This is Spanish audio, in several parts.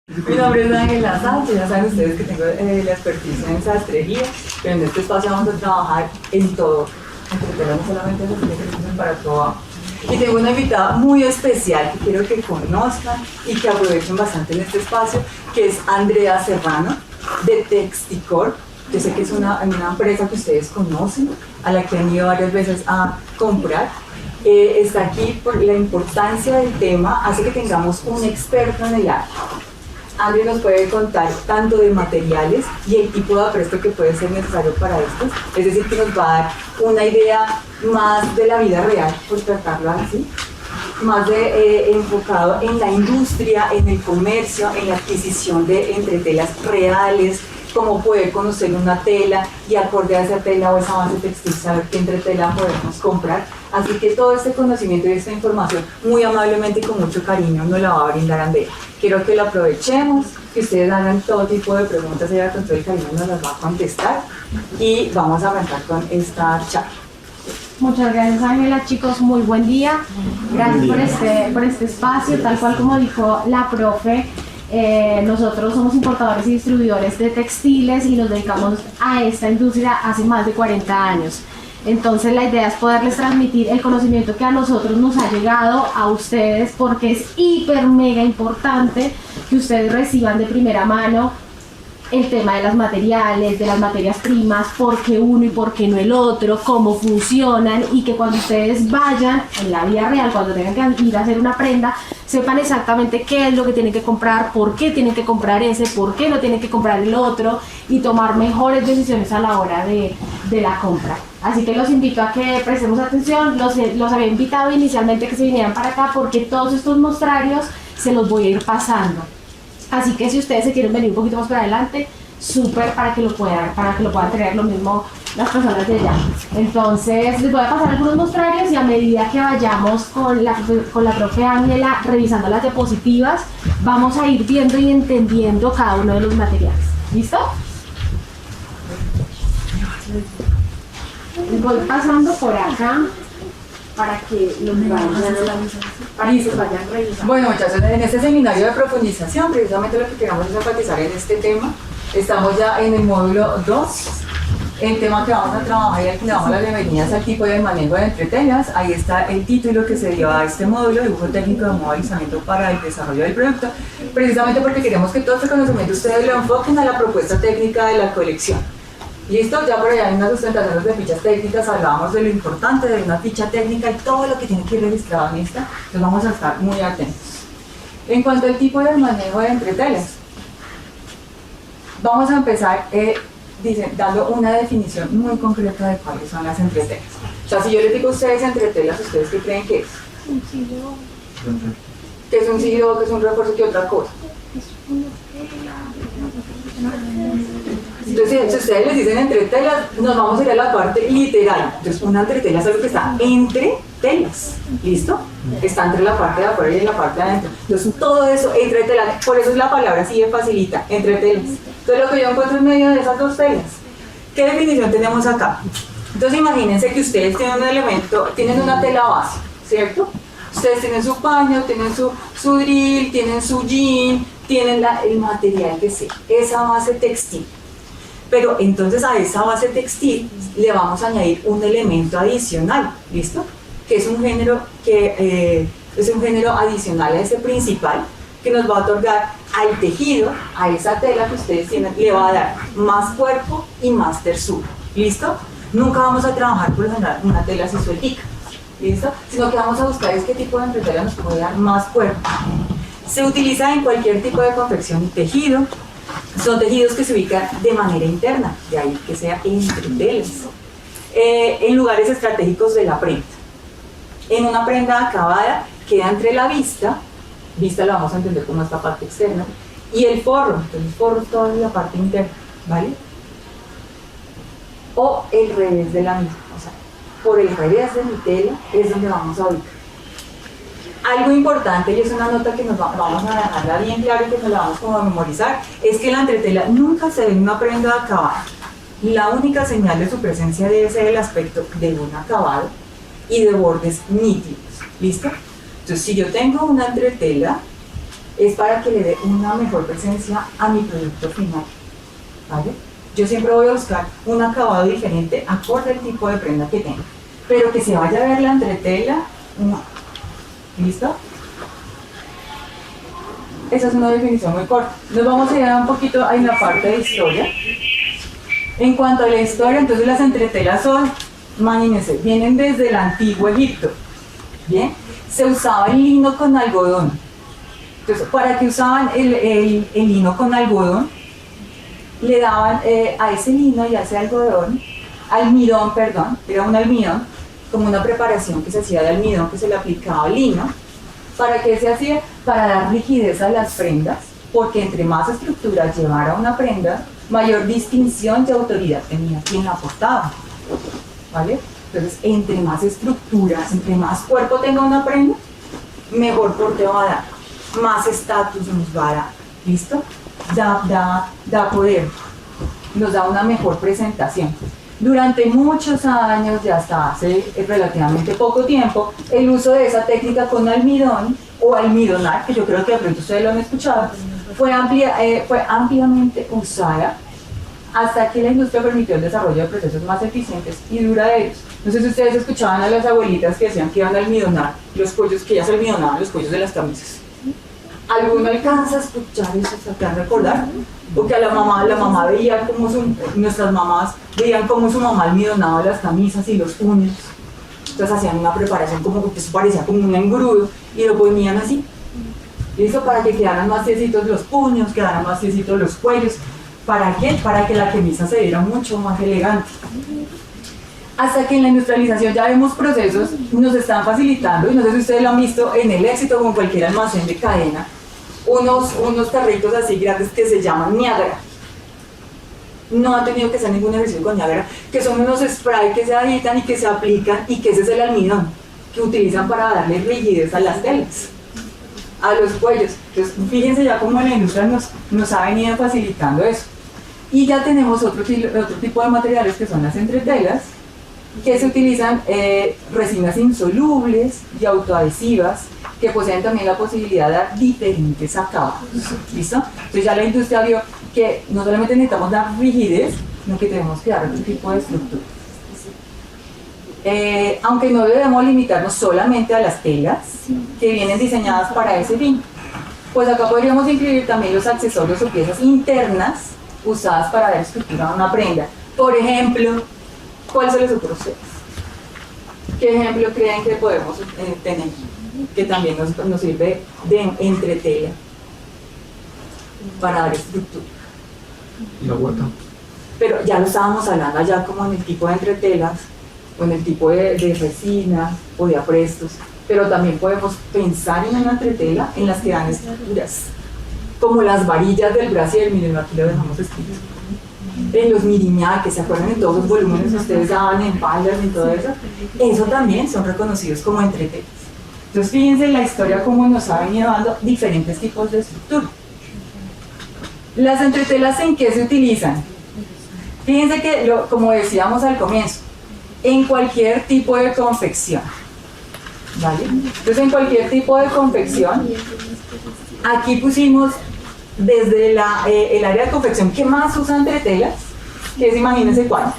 Mi nombre es Ángela Sánchez, ya saben ustedes que tengo la expertise en sastrería, pero en este espacio vamos a trabajar en todo, no solamente en los para todo. Y tengo una invitada muy especial que quiero que conozcan y que aprovechen bastante en este espacio, que es Andrea Serrano, de Texticor. Yo sé que es una empresa que ustedes conocen, a la que han ido varias veces a comprar. Está aquí por la importancia del tema, hace que tengamos un experto en el área. Andrea nos puede contar tanto de materiales y el tipo de apresto que puede ser necesario para estos, es decir, que nos va a dar una idea más de la vida real, por tratarlo así, más enfocado en la industria, en el comercio, en la adquisición de entretelas reales, cómo poder conocer una tela y acorde a esa tela o esa base textil saber qué entretela podemos comprar. Así que todo este conocimiento y esta información muy amablemente y con mucho cariño nos la va a brindar Andrea. Quiero que lo aprovechemos, que ustedes hagan todo tipo de preguntas, ella con todo el cariño nos las va a contestar y vamos a arrancar con esta charla. Muchas gracias, Ángela. Chicos, muy buen día. Gracias por este espacio. Tal cual como dijo la profe, nosotros somos importadores y distribuidores de textiles y nos dedicamos a esta industria hace más de 40 años. Entonces la idea es poderles transmitir el conocimiento que a nosotros nos ha llegado a ustedes, porque es hiper mega importante que ustedes reciban de primera mano el tema de las materiales, de las materias primas, por qué uno y por qué no el otro, cómo funcionan, y que cuando ustedes vayan en la vida real, cuando tengan que ir a hacer una prenda, sepan exactamente qué es lo que tienen que comprar, por qué tienen que comprar ese, por qué no tienen que comprar el otro, y tomar mejores decisiones a la hora de la compra. Así que los invito a que prestemos atención. Los había invitado inicialmente que se vinieran para acá porque todos estos mostrarios se los voy a ir pasando. Así que si ustedes se quieren venir un poquito más para adelante, súper, para que lo puedan tener lo mismo las personas de allá. Entonces les voy a pasar algunos mostrarios y a medida que vayamos con la profe Ángela revisando las diapositivas, vamos a ir viendo y entendiendo cada uno de los materiales. ¿Listo? Les voy pasando por acá para que los vayan revisando. Bueno, muchachos, en este seminario de profundización, precisamente lo que queremos es enfatizar en este tema. Estamos ya en el módulo 2. El tema que vamos a trabajar y al que le damos las bienvenidas al tipo de manejo de entretelas. Ahí está el título que se dio a este módulo, dibujo técnico de modelizamiento para el desarrollo del producto, precisamente porque queremos que todo este conocimiento ustedes lo enfoquen a la propuesta técnica de la colección. Listo, ya por allá en unas sustentaciones de fichas técnicas hablábamos de lo importante de una ficha técnica y todo lo que tiene que ir registrado en esta, entonces vamos a estar muy atentos. En cuanto al tipo de manejo de entretelas, vamos a empezar dando una definición muy concreta de cuáles son las entretelas. O sea, si yo les digo a ustedes entretelas, ¿ustedes qué creen que es? Un silo. ¿Qué es un silo? ¿Qué es un refuerzo? ¿Qué otra cosa? Es una tela. Entonces, si ustedes les dicen entretelas, nos vamos a ir a la parte literal. Entonces, una entretela es algo que está entre telas. ¿Listo? Está entre la parte de afuera y la parte de adentro. Entonces, todo eso, entretelas, por eso es la palabra así de facilita, entretelas. Entonces, lo que yo encuentro en medio de esas dos telas. ¿Qué definición tenemos acá? Entonces, imagínense que ustedes tienen un elemento, tienen una tela base, ¿cierto? Ustedes tienen su paño, tienen su drill, tienen su jean, tienen el material que sea, esa base textil. Pero entonces a esa base textil le vamos a añadir un elemento adicional, ¿listo? Que es un género adicional a ese principal, que nos va a otorgar al tejido, a esa tela que ustedes tienen, le va a dar más cuerpo y más tersura, ¿listo? Nunca vamos a trabajar por una tela así sueltica, ¿listo? Sino que vamos a buscar qué tipo de entretela nos puede dar más cuerpo. Se utiliza en cualquier tipo de confección y tejido. Son tejidos que se ubican de manera interna, de ahí que sea entretelas, en lugares estratégicos de la prenda. En una prenda acabada queda entre la vista lo vamos a entender como esta parte externa, y el forro. Entonces el forro es toda la parte interna, ¿vale? O el revés de la misma, o sea, por el revés de mi tela es donde vamos a ubicar. Algo importante, y es una nota que nos vamos a dejarla bien clara y que nos la vamos como a memorizar, es que la entretela nunca se ve en una prenda acabada. La única señal de su presencia debe ser el aspecto de un acabado y de bordes nítidos. ¿Listo? Entonces, si yo tengo una entretela, es para que le dé una mejor presencia a mi producto final, ¿vale? Yo siempre voy a buscar un acabado diferente acorde al tipo de prenda que tengo, pero que se vaya a ver la entretela, no. ¿Listo? Esa es una definición muy corta. Nos vamos a ir un poquito en la parte de historia. En cuanto a la historia, entonces las entretelas son, imagínense, vienen desde el antiguo Egipto, ¿bien? Se usaba el lino con algodón. Entonces, ¿para qué usaban el lino con algodón? Le daban a ese lino y a ese algodón, almidón, perdón, era un almidón, como una preparación que se hacía de almidón que se le aplicaba al lino. ¿Para qué se hacía? Para dar rigidez a las prendas, porque entre más estructura llevara una prenda, mayor distinción de autoridad tenía quien la portaba, ¿vale? Entonces, entre más estructuras, entre más cuerpo tenga una prenda, mejor porte va a dar, más estatus nos va a dar, ¿listo? Da poder, nos da una mejor presentación. Durante muchos años, y hasta hace relativamente poco tiempo, el uso de esa técnica con almidón o almidonar, que yo creo que de pronto ustedes lo han escuchado, fue ampliamente usada hasta que la industria permitió el desarrollo de procesos más eficientes y duraderos. No sé si ustedes escuchaban a las abuelitas que decían que iban a almidonar los cuellos, que ellas almidonaban los cuellos de las camisas. ¿Alguno alcanza a escuchar eso? ¿Se te recordar? Porque a la mamá veía como nuestras mamás veían cómo su mamá almidonaba las camisas y los puños. Entonces hacían una preparación como que eso parecía como un engrudo y lo ponían así. ¿Listo? Para que quedaran más tiesitos los puños, quedaran más tiesitos los cuellos. ¿Para qué? Para que la camisa se viera mucho más elegante. Hasta que en la industrialización ya vemos procesos, nos están facilitando, y no sé si ustedes lo han visto en el Éxito como en cualquier almacén de cadena, unos carritos así grandes que se llaman Niágara. No han tenido que hacer ningún ejercicio con Niágara, que son unos sprays que se agitan y que se aplican, y que ese es el almidón que utilizan para darle rigidez a las telas, a los cuellos. Entonces, fíjense ya cómo la industria nos ha venido facilitando eso. Y ya tenemos otro tipo de materiales que son las entretelas, que se utilizan resinas insolubles y autoadhesivas, que poseen también la posibilidad de dar diferentes acabados. ¿Listo? Entonces ya la industria vio que no solamente necesitamos dar rigidez, sino que tenemos que dar otro tipo de estructura. Aunque no debemos limitarnos solamente a las telas que vienen diseñadas para ese fin, pues acá podríamos incluir también los accesorios o piezas internas usadas para dar estructura a una prenda. Por ejemplo, ¿cuál se les ocurre a ustedes? ¿Qué ejemplo creen que podemos tener que también nos sirve de entretela para dar estructura? La huerta. Pero ya lo estábamos hablando allá como en el tipo de entretelas, o en el tipo de resina o de aprestos, pero también podemos pensar en una entretela en las que dan estructuras, como las varillas del brasier, miren, aquí lo dejamos escrito. En los miriñaques, ¿se acuerdan? En todos los volúmenes que ustedes daban en faldas y todo eso también son reconocidos como entretelas. Entonces fíjense en la historia cómo nos ha venido dando diferentes tipos de estructura. Las entretelas, ¿en qué se utilizan? Fíjense que, como decíamos al comienzo, en cualquier tipo de confección, ¿vale? Entonces en cualquier tipo de confección, aquí pusimos desde el área de confección que más usa entretelas, que es, imagínense cuál.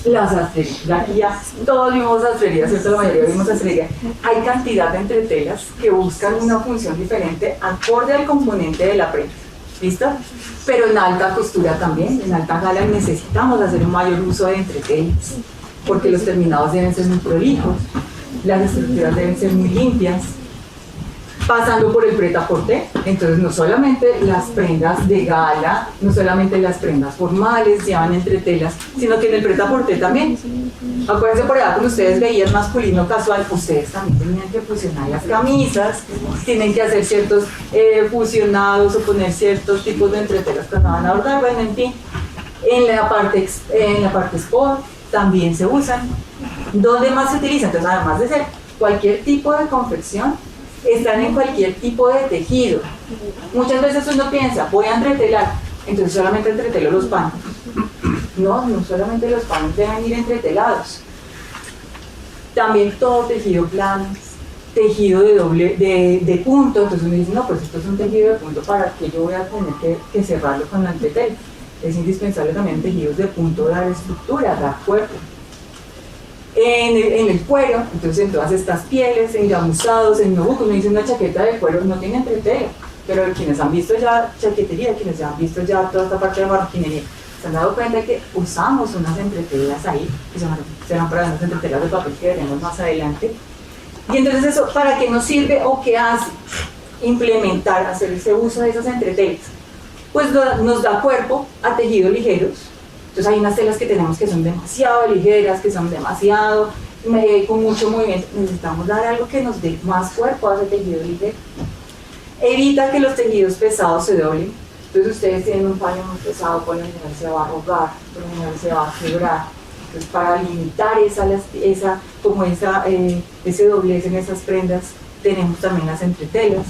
La sastrería. Aquí ya todos vimos sastrería, ¿cierto? La mayoría vimos sastrería. Hay cantidad de entretelas que buscan una función diferente acorde al componente de la prenda. ¿Listo? Pero en alta costura también, en alta gala necesitamos hacer un mayor uso de entretelas, porque los terminados deben ser muy prolijos, las estructuras deben ser muy limpias, pasando por el prêt-à-porter. Entonces no solamente las prendas de gala, no solamente las prendas formales llevan entretelas, sino que en el prêt-à-porter también. Acuérdense por allá cuando ustedes veían masculino casual, ustedes también tenían que fusionar las camisas, tienen que hacer ciertos fusionados o poner ciertos tipos de entretelas cuando van a bordar. Bueno, en fin, en la parte sport también se usan. ¿Dónde más se utiliza? Entonces, además de ser cualquier tipo de confección, están en cualquier tipo de tejido. Muchas veces uno piensa, voy a entretelar, entonces solamente entretelo los panes. No solamente los panes deben ir entretelados. También todo tejido plano, tejido de punto, entonces uno dice, no, pues esto es un tejido de punto, ¿para qué yo voy a tener que cerrarlo con la entretela? Es indispensable también tejidos de punto dar estructura, dar cuerpo. En el cuero, entonces en todas estas pieles, engamusados, en nubuco, uno dice una chaqueta de cuero no tiene entretela, pero quienes han visto ya chaquetería, quienes ya han visto ya toda esta parte de marroquinería, se han dado cuenta que usamos unas entretelas ahí, que serán para unas entretelas de papel que veremos más adelante. Y entonces eso, ¿para qué nos sirve o qué hace? Implementar, hacer ese uso de esas entretelas. Pues nos da cuerpo a tejidos ligeros. Entonces hay unas telas que tenemos que son demasiado ligeras, que son demasiado, con mucho movimiento. Necesitamos dar algo que nos dé más cuerpo a ese tejido ligero. Evita que los tejidos pesados se doblen. Entonces ustedes tienen un paño muy pesado, por lo general se va a arrugar, por lo general se va a quebrar. Entonces para limitar ese doblez en esas prendas, tenemos también las entretelas.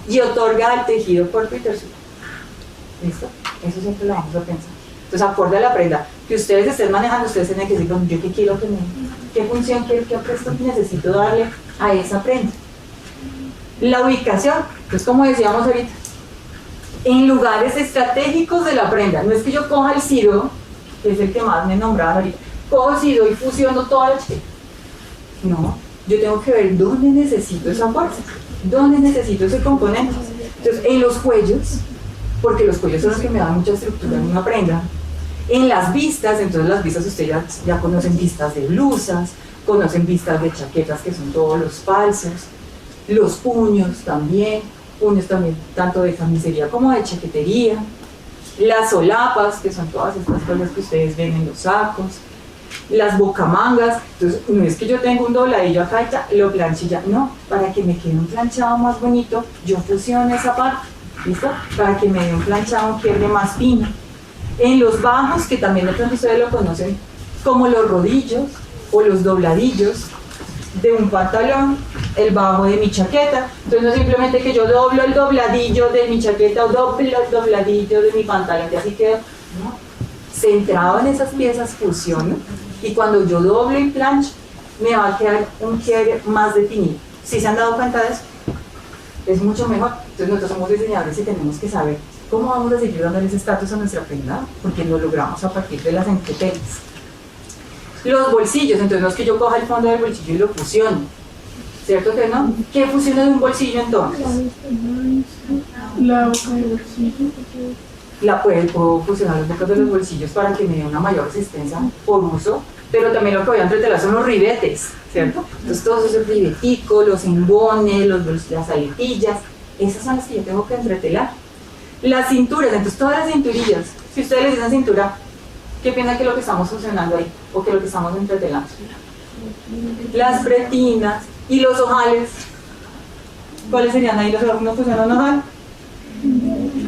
Y otorga al tejido cuerpo y tersura. ¿Listo? Eso siempre lo vamos a pensar. Entonces, acorde a la prenda que ustedes estén manejando, ustedes tienen que decir, bueno, yo qué quiero qué función, qué apresto necesito darle a esa prenda. La ubicación, pues como decíamos ahorita, en lugares estratégicos de la prenda. No es que yo coja el sido, que es el que más me nombraban ahorita, cojo el sido y fusiono toda la chaqueta. No, yo tengo que ver dónde necesito esa fuerza, dónde necesito ese componente. Entonces, en los cuellos, porque los cuellos son los que me dan mucha estructura en una prenda. En las vistas, entonces las vistas ustedes ya conocen vistas de blusas, conocen vistas de chaquetas que son todos los falsos, los puños también tanto de camisería como de chaquetería, las solapas, que son todas estas cosas que ustedes ven en los sacos, las bocamangas. Entonces no es que yo tenga un dobladillo acá y ya, lo planchilla, no, para que me quede un planchado más bonito, yo fusiono esa parte. ¿Listo? Para que me dé un planchado, un quiebre más fino. En los bajos, que también de pronto ustedes lo conocen como los rodillos o los dobladillos de un pantalón, el bajo de mi chaqueta. Entonces no es simplemente que yo doblo el dobladillo de mi chaqueta o doblo el dobladillo de mi pantalón, y así quedo. No. Centrado en esas piezas fusiono, y cuando yo doble y plancho, me va a quedar un quiebre más definido. ¿Sí se han dado cuenta de eso? Es mucho mejor. Entonces nosotros somos diseñadores y tenemos que saber cómo vamos a seguir dando ese estatus a nuestra prenda, porque lo logramos a partir de las entretelas. Los bolsillos, entonces no es que yo coja el fondo del bolsillo y lo fusione, ¿cierto que no? ¿Qué fusiona de un bolsillo entonces? La boca del bolsillo. Puedo fusionar las bocas de los bolsillos para que me dé una mayor resistencia por uso, pero también lo que voy a entretelar son los ribetes, ¿cierto? Entonces todos esos ribeticos, los embones, las aletillas, esas son las que yo tengo que entretelar. Las cinturas, entonces todas las cinturillas, si ustedes les dicen cintura, ¿qué piensan que es lo que estamos fusionando ahí? ¿O que es lo que estamos entretelando? Las pretinas y los ojales. ¿Cuáles serían ahí los ojales? ¿No fusiona un ojal?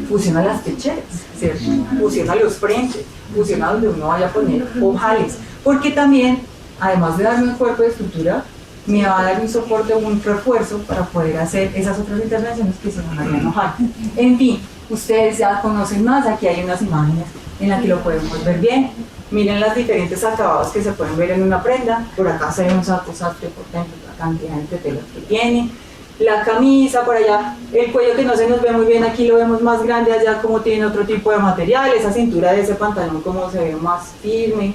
Fusiona las pecheras, ¿cierto? Fusiona los frentes, fusiona donde uno vaya a poner ojales, porque también, además de darme un cuerpo de estructura, me va a dar un soporte o un refuerzo para poder hacer esas otras intervenciones que se llamarían ojal. En fin, ustedes ya conocen más, aquí hay unas imágenes en las que lo podemos ver bien. Miren los diferentes acabados que se pueden ver en una prenda. Por acá se ven un saco sastre, por ejemplo, la cantidad de telas que tiene. La camisa por allá, el cuello que no se nos ve muy bien, aquí lo vemos más grande, allá como tiene otro tipo de material, esa cintura de ese pantalón como se ve más firme,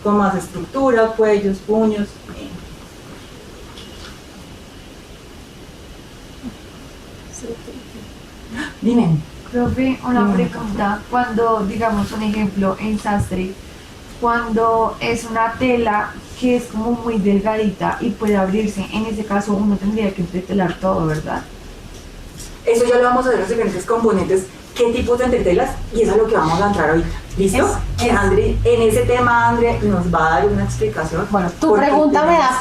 con más estructura, cuellos, puños. Dime. Profe, una pregunta. Cuando, digamos, un ejemplo en sastre, cuando es una tela que es como muy delgadita y puede abrirse, en ese caso uno tendría que entretelar todo, ¿verdad? Eso ya lo vamos a ver los diferentes componentes, qué tipos de entretelas, y eso es lo que vamos a entrar ahorita. ¿Listo? En ese tema, André nos va a dar una explicación. Bueno, tu pregunta me da